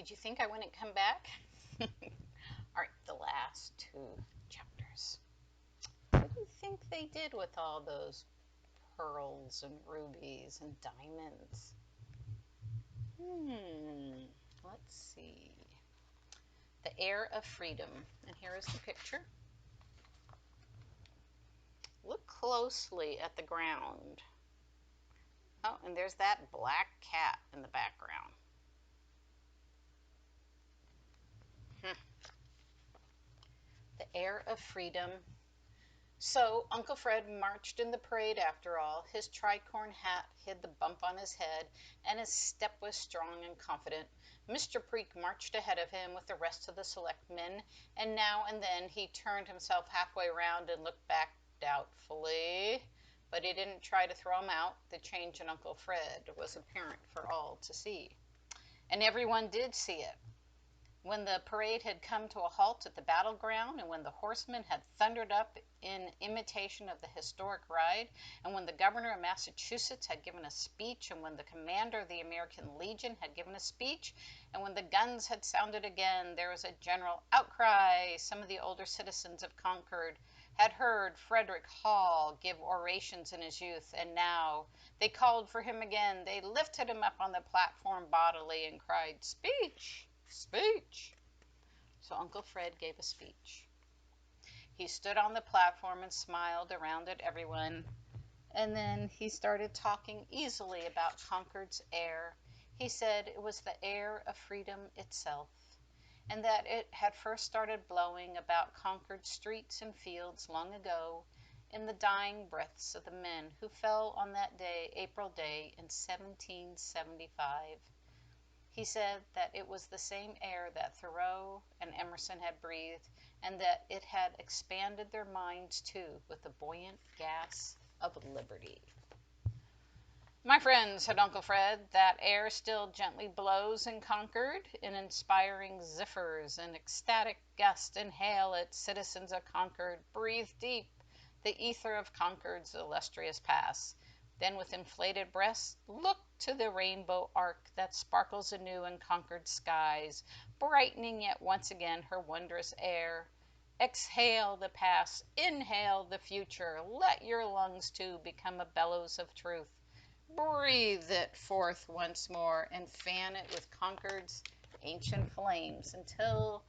Did you think I wouldn't come back? All right, the last two chapters. What do you think they did with all those pearls and rubies and diamonds? Let's see. The Air of Freedom. And here is the picture. Look closely at the ground. Oh, and there's that black cat in the background. The Air of Freedom. So Uncle Fred marched in the parade after all. His tricorn hat hid the bump on his head, and his step was strong and confident. Mr. Preek marched ahead of him with the rest of the selectmen, and now and then he turned himself halfway round and looked back doubtfully. But he didn't try to throw him out. The change in Uncle Fred was apparent for all to see. And everyone did see it. When the parade had come to a halt at the battleground, and when the horsemen had thundered up in imitation of the historic ride, and when the governor of Massachusetts had given a speech, and when the commander of the American Legion had given a speech, and when the guns had sounded again, there was a general outcry. Some of the older citizens of Concord had heard Frederick Hall give orations in his youth, and now they called for him again. They lifted him up on the platform bodily and cried, "Speech! Speech!" So Uncle Fred gave a speech. He stood on the platform and smiled around at everyone. And then he started talking easily about Concord's air. He said it was the air of freedom itself, and that it had first started blowing about Concord streets and fields long ago in the dying breaths of the men who fell on that day, April day, in 1775. He said that it was the same air that Thoreau and Emerson had breathed, and that it had expanded their minds too with the buoyant gas of liberty. "My friends," said Uncle Fred, "that air still gently blows in Concord in inspiring zephyrs and ecstatic gusts. Inhale it, citizens of Concord. Breathe deep the ether of Concord's illustrious past. Then with inflated breasts, look to the rainbow arc that sparkles anew in Concord skies, brightening yet once again her wondrous air. Exhale the past, inhale the future. Let your lungs too become a bellows of truth. Breathe it forth once more and fan it with Concord's ancient flames until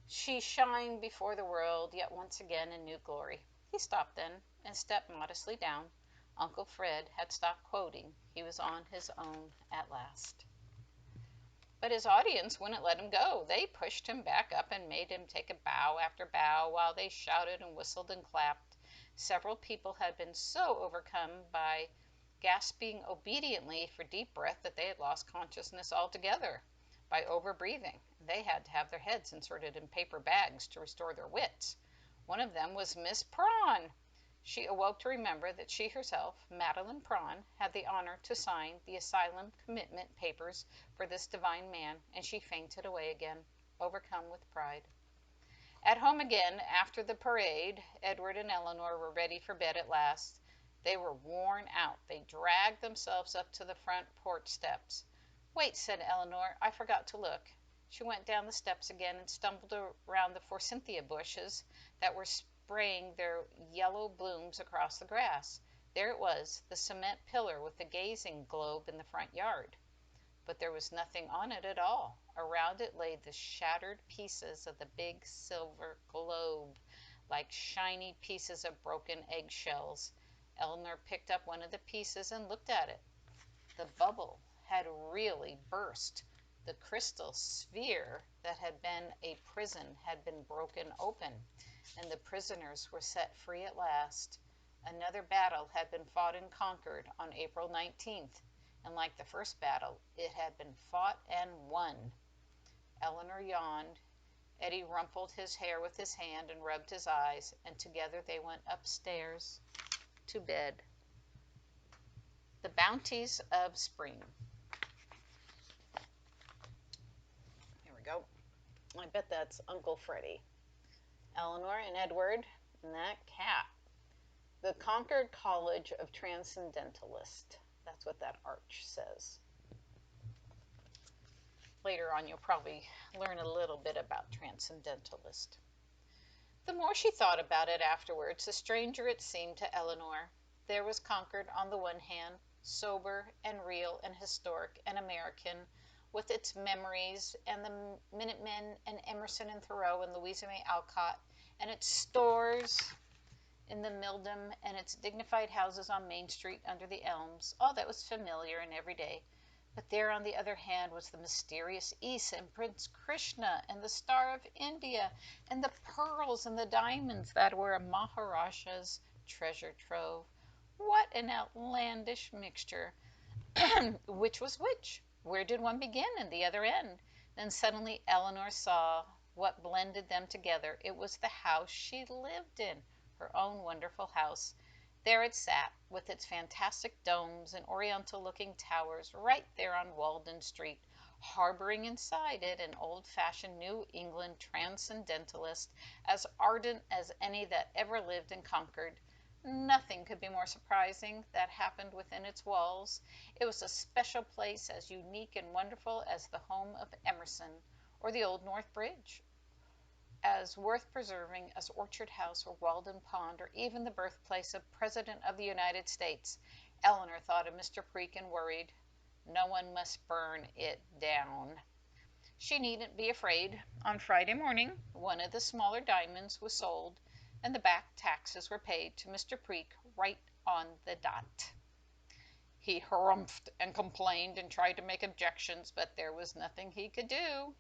she shine before the world yet once again in new glory." He stopped then and stepped modestly down. Uncle Fred had stopped quoting. He was on his own at last. But his audience wouldn't let him go. They pushed him back up and made him take a bow after bow while they shouted and whistled and clapped. Several people had been so overcome by gasping obediently for deep breath that they had lost consciousness altogether by over-breathing. They had to have their heads inserted in paper bags to restore their wits. One of them was Miss Prawn. She awoke to remember that she herself, Madeline Prawn, had the honor to sign the asylum commitment papers for this divine man, and she fainted away again, overcome with pride. At home again, after the parade, Edward and Eleanor were ready for bed at last. They were worn out. They dragged themselves up to the front porch steps. "Wait," said Eleanor, "I forgot to look." She went down the steps again and stumbled around the forsythia bushes that were spraying their yellow blooms across the grass. There it was, the cement pillar with the gazing globe in the front yard. But there was nothing on it at all. Around it lay the shattered pieces of the big silver globe, like shiny pieces of broken eggshells. Eleanor picked up one of the pieces and looked at it. The bubble had really burst. The crystal sphere that had been a prison had been broken open, and the prisoners were set free at last. Another battle had been fought in Concord on April 19th, and like the first battle, it had been fought and won. Eleanor yawned. Eddie rumpled his hair with his hand and rubbed his eyes, and together they went upstairs to bed. The Bounties of Spring. Here we go. I bet that's Uncle Freddie. Eleanor and Edward and that cat. The Concord College of Transcendentalists. That's what that arch says. later on you'll probably learn a little bit about transcendentalist. The more she thought about it afterwards, the stranger it seemed to Eleanor. There was Concord on the one hand, sober and real and historic and American, with its memories and the Minutemen and Emerson and Thoreau and Louisa May Alcott, and its stores in the Milldam and its dignified houses on Main Street under the elms, all that was familiar and everyday. But there, on the other hand, was the mysterious East and Prince Krishna and the Star of India and the pearls and the diamonds that were a Maharaja's treasure trove. What an outlandish mixture! Which was which? Where did one begin and the other end? Then suddenly Eleanor saw what blended them together. It was the house she lived in, her own wonderful house. There it sat, with its fantastic domes and oriental-looking towers, right there on Walden Street, harboring inside it an old-fashioned New England transcendentalist, as ardent as any that ever lived in Concord. Nothing could be more surprising that happened within its walls. It was a special place, as unique and wonderful as the home of Emerson, or the old North Bridge, as worth preserving as Orchard House or Walden Pond, or even the birthplace of President of the United States. Eleanor thought of Mr. Preak and worried. No one must burn it down. She needn't be afraid. On Friday morning, one of the smaller diamonds was sold, and the back taxes were paid to Mr. Preak right on the dot. He harumphed and complained and tried to make objections, but there was nothing he could do.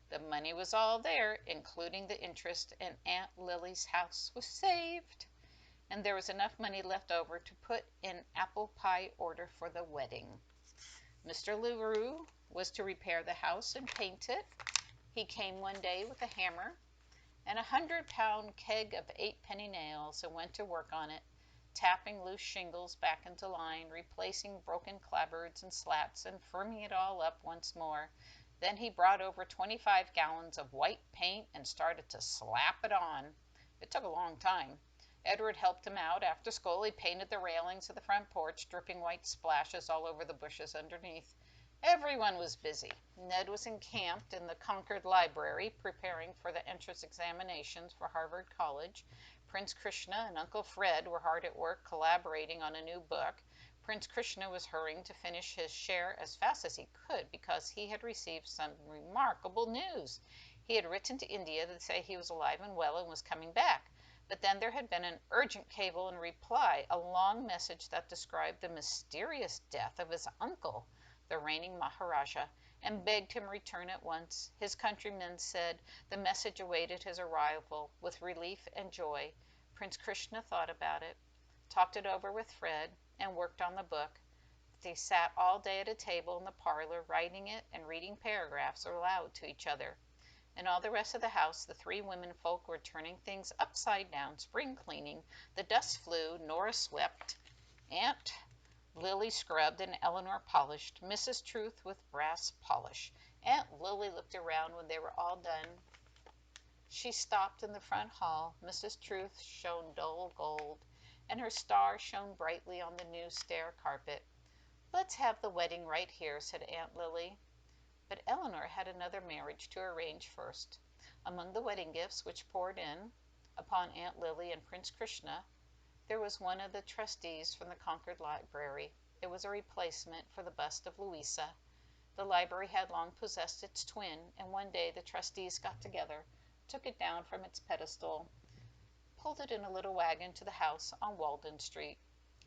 The money was all there, including the interest, and Aunt Lily's house was saved. And there was enough money left over to put in apple pie order for the wedding. Mr. LaRue was to repair the house and paint it. He came one day with a hammer and 100-pound keg of 8-penny nails and went to work on it, tapping loose shingles back into line, replacing broken clapboards and slats, and firming it all up once more. Then he brought over 25 gallons of white paint and started to slap it on. It took a long time. Edward helped him out. After school, he painted the railings of the front porch, dripping white splashes all over the bushes underneath. Everyone was busy. Ned was encamped in the Concord Library, preparing for the entrance examinations for Harvard College. Prince Krishna and Uncle Fred were hard at work collaborating on a new book. Prince Krishna was hurrying to finish his share as fast as he could because he had received some remarkable news. He had written to India to say he was alive and well and was coming back. But then there had been an urgent cable in reply, a long message that described the mysterious death of his uncle, the reigning Maharaja, and begged him return at once. His countrymen said the message awaited his arrival with relief and joy. Prince Krishna thought about it, talked it over with Fred, and worked on the book. They sat all day at a table in the parlor, writing it and reading paragraphs aloud to each other. In all the rest of the house, the three women folk were turning things upside down, spring cleaning. The dust flew, Nora swept, Aunt Lily scrubbed, and Eleanor polished, Mrs. Truth with brass polish. Aunt Lily looked around when they were all done. She stopped in the front hall. Mrs. Truth shone dull gold, and her star shone brightly on the new stair carpet. "Let's have the wedding right here," said Aunt Lily. But Eleanor had another marriage to arrange first. Among the wedding gifts which poured in upon Aunt Lily and Prince Krishna, there was one of the trustees from the Concord Library. It was a replacement for the bust of Louisa. The library had long possessed its twin, and one day the trustees got together, took it down from its pedestal, pulled it in a little wagon to the house on Walden Street.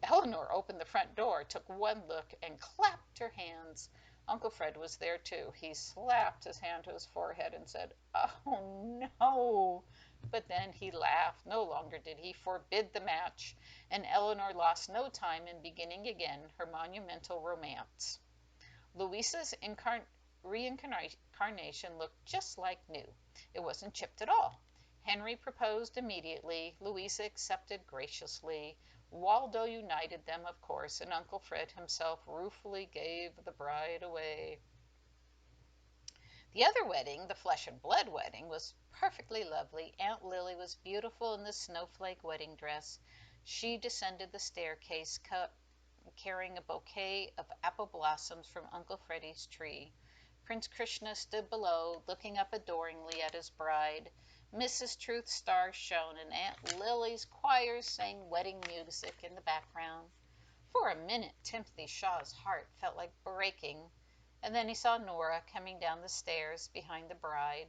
Eleanor opened the front door, took one look, and clapped her hands. Uncle Fred was there too. He slapped his hand to his forehead and said, "Oh, no!" But then he laughed. No longer did he forbid the match, and Eleanor lost no time in beginning again her monumental romance. Louisa's reincarnation looked just like new. It wasn't chipped at all. Henry proposed immediately. Louisa accepted graciously. Waldo united them, of course, and Uncle Fred himself ruefully gave the bride away. The other wedding, the flesh and blood wedding, was perfectly lovely. Aunt Lily was beautiful in the snowflake wedding dress. She descended the staircase, carrying a bouquet of apple blossoms from Uncle Freddie's tree. Prince Krishna stood below, looking up adoringly at his bride. Mrs. Truth's stars shone, and Aunt Lily's choirs sang wedding music in the background. For a minute, Timothy Shaw's heart felt like breaking, and then he saw Nora coming down the stairs behind the bride.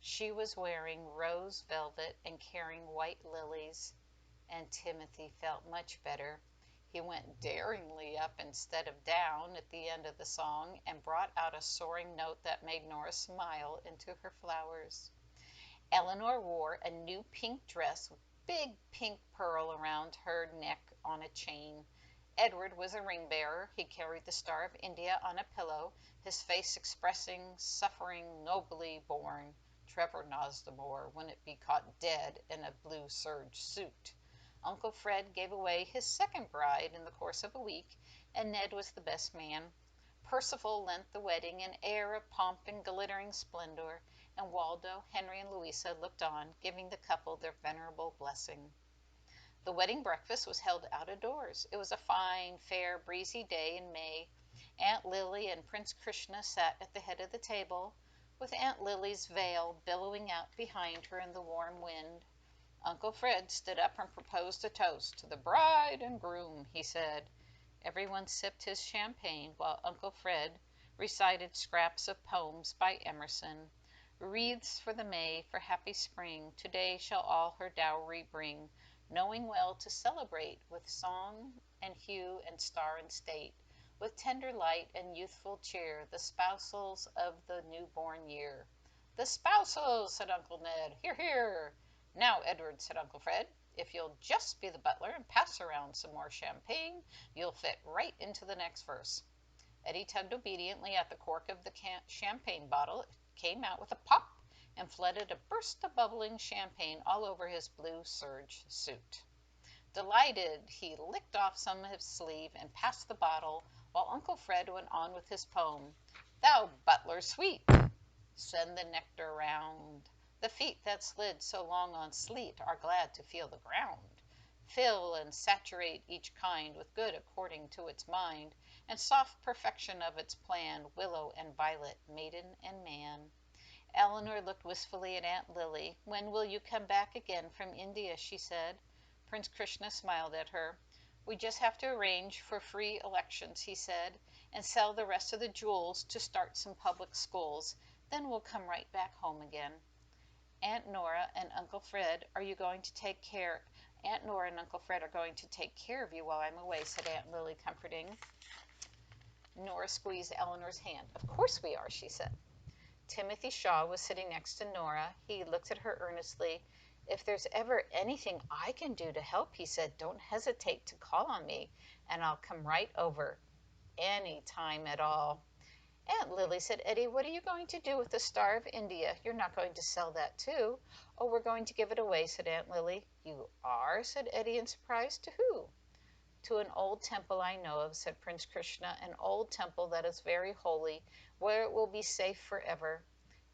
She was wearing rose velvet and carrying white lilies, and Timothy felt much better. He went daringly up instead of down at the end of the song and brought out a soaring note that made Nora smile into her flowers. Eleanor wore a new pink dress with big pink pearl around her neck on a chain. Edward was a ring bearer. He carried the Star of India on a pillow, his face expressing suffering nobly borne. Trevor Nosdimore wouldn't be caught dead in a blue serge suit. Uncle Fred gave away his second bride in the course of a week, and Ned was the best man. Percival lent the wedding an air of pomp and glittering splendor, and Waldo, Henry, and Louisa looked on, giving the couple their venerable blessing. The wedding breakfast was held out of doors. It was a fine, fair, breezy day in May. Aunt Lily and Prince Krishna sat at the head of the table, with Aunt Lily's veil billowing out behind her in the warm wind. Uncle Fred stood up and proposed a toast. "To the bride and groom," he said. Everyone sipped his champagne while Uncle Fred recited scraps of poems by Emerson. "Wreaths for the May, for happy spring, today shall all her dowry bring, knowing well to celebrate with song and hue and star and state, with tender light and youthful cheer, the spousals of the new-born year." "The spousals," said Uncle Ned. "Hear, hear." "Now, Edward," said Uncle Fred, "if you'll just be the butler and pass around some more champagne, you'll fit right into the next verse." Eddie tugged obediently at the cork of the champagne bottle. It came out with a pop and flooded a burst of bubbling champagne all over his blue serge suit. Delighted, he licked off some of his sleeve and passed the bottle, while Uncle Fred went on with his poem. "Thou butler sweet, send the nectar round. The feet that slid so long on sleet are glad to feel the ground. Fill and saturate each kind with good according to its mind, and soft perfection of its plan, willow and violet, maiden and man." Eleanor looked wistfully at Aunt Lily. "When will you come back again from India?" she said. Prince Krishna smiled at her. "We just have to arrange for free elections," he said, "and sell the rest of the jewels to start some public schools. Then we'll come right back home again." Aunt Nora and Uncle Fred are going to take care of you while I'm away," said Aunt Lily, comforting. Nora squeezed Eleanor's hand. "Of course we are," she said. Timothy Shaw was sitting next to Nora. He looked at her earnestly. "If there's ever anything I can do to help," he said, "don't hesitate to call on me, and I'll come right over. Any time at all." "Aunt Lily," said Eddie, "what are you going to do with the Star of India? You're not going to sell that too?" "Oh, we're going to give it away," said Aunt Lily. "You are?" said Eddie in surprise. "To who?" "To an old temple I know of," said Prince Krishna, "an old temple that is very holy, where it will be safe forever."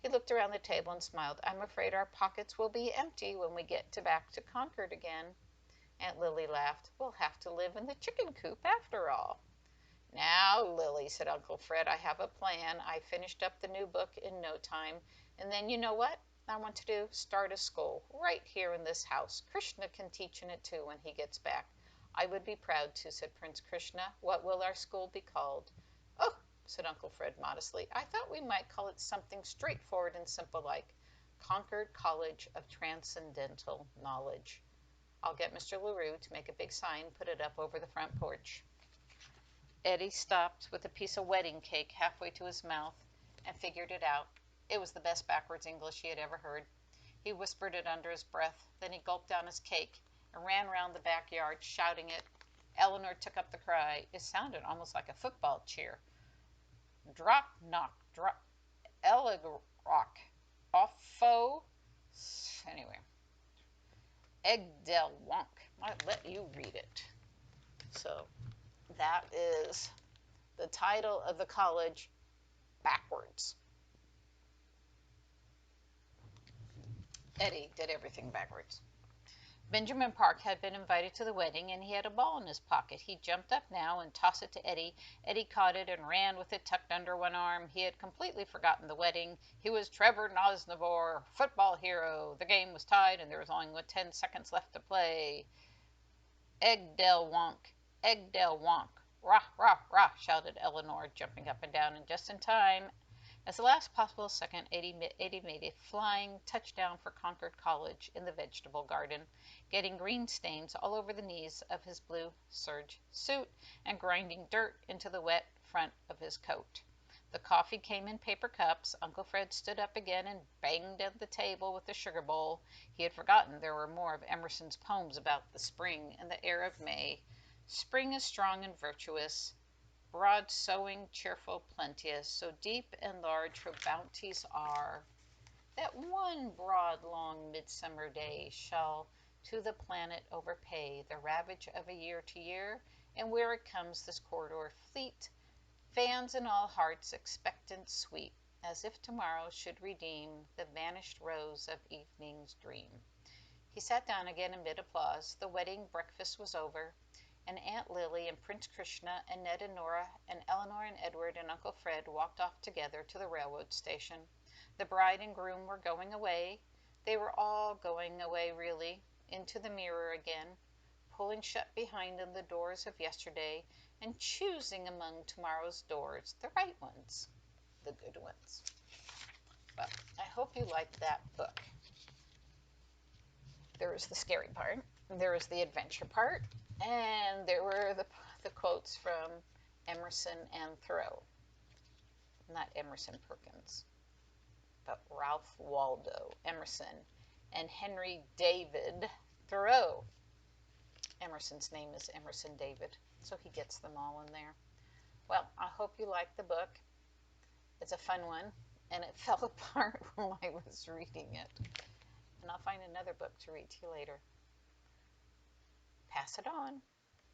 He looked around the table and smiled. "I'm afraid our pockets will be empty when we get back to Concord again." Aunt Lily laughed. "We'll have to live in the chicken coop after all." "Now, Lily," said Uncle Fred, "I have a plan. I finished up the new book in no time. And then you know what I want to do? Start a school right here in this house. Krishna can teach in it too when he gets back." "I would be proud to," said Prince Krishna. "What will our school be called?" "Oh," said Uncle Fred modestly, "I thought we might call it something straightforward and simple like Concord College of Transcendental Knowledge. I'll get Mr. LaRue to make a big sign and put it up over the front porch." Eddie stopped with a piece of wedding cake halfway to his mouth and figured it out. It was the best backwards English he had ever heard. He whispered it under his breath. Then he gulped down his cake and ran round the backyard, shouting it. Eleanor took up the cry. It sounded almost like a football cheer. "Drop, knock, drop, Elegrock, offo." Anyway, Egdel Wonk. I'll let you read it. So that is the title of the college backwards. Eddie did everything backwards. Benjamin Park had been invited to the wedding, and he had a ball in his pocket. He jumped up now and tossed it to Eddie. Eddie caught it and ran with it tucked under one arm. He had completely forgotten the wedding. He was Trevor Nosnivor, football hero. The game was tied, and there was only 10 seconds left to play. Eggdale wonk, Eggdale wonk. Rah, rah, rah, shouted Eleanor, jumping up and down, and just in time. As the last possible second, Eddie made a flying touchdown for Concord College in the vegetable garden, getting green stains all over the knees of his blue serge suit and grinding dirt into the wet front of his coat. The coffee came in paper cups. Uncle Fred stood up again and banged at the table with the sugar bowl. He had forgotten there were more of Emerson's poems about the spring and the air of May. Spring is strong and virtuous, broad sowing, cheerful, plenteous, so deep and large her bounties are, that one broad long midsummer day shall to the planet overpay the ravage of a year to year, and where it comes this corridor fleet, fans in all hearts expectant sweet, as if tomorrow should redeem the vanished rose of evening's dream. He sat down again amid applause. The wedding breakfast was over, and Aunt Lily and Prince Krishna and Ned and Nora and Eleanor and Edward and Uncle Fred walked off together to the railroad station. The bride and groom were going away. They were all going away, really, into the mirror again, pulling shut behind them the doors of yesterday and choosing among tomorrow's doors the right ones, the good ones. Well, I hope you liked that book. There was the scary part, there was the adventure part, and there were the quotes from Emerson and Thoreau. Not Emerson Perkins, but Ralph Waldo Emerson and Henry David Thoreau. Emerson's name is Emerson David, so he gets them all in there. Well, I hope you like the book. It's a fun one, and it fell apart while I was reading it. And I'll find another book to read to you later. Pass it on.